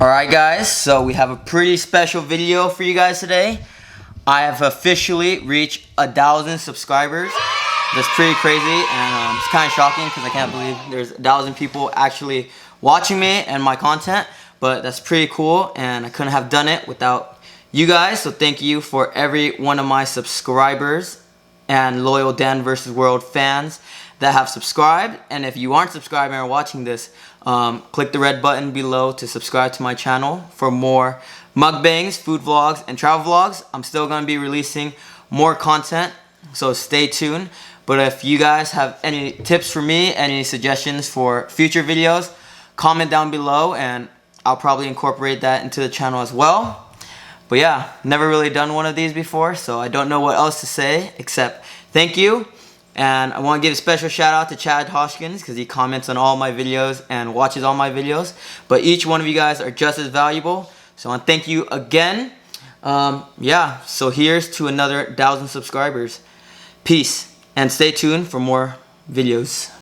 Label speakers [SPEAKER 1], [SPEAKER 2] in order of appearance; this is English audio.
[SPEAKER 1] Alright guys, so we have a pretty special video for you guys today. I have officially reached 1,000 subscribers. That's pretty crazy, and it's kind of shocking because I can't believe there's 1,000 people actually watching me and my content. But that's pretty cool, and I couldn't have done it without you guys. So thank you for every one of my subscribers and loyal Danvsworld fans that have subscribed. And if you aren't subscribed and are watching this, click the red button below to subscribe to my channel for more mukbangs, food vlogs, and travel vlogs. I'm still going to be releasing more content, so stay tuned. But if you guys have any tips for me, any suggestions for future videos, comment down below and I'll probably incorporate that into the channel as well. But yeah, never really done one of these before, so I don't know what else to say except thank you. And I want to give a special shout out to Chad Hoskins because he comments on all my videos and watches all my videos. But each one of you guys are just as valuable, so I want to thank you again. Yeah, so here's to another 1,000 subscribers. Peace, and stay tuned for more videos.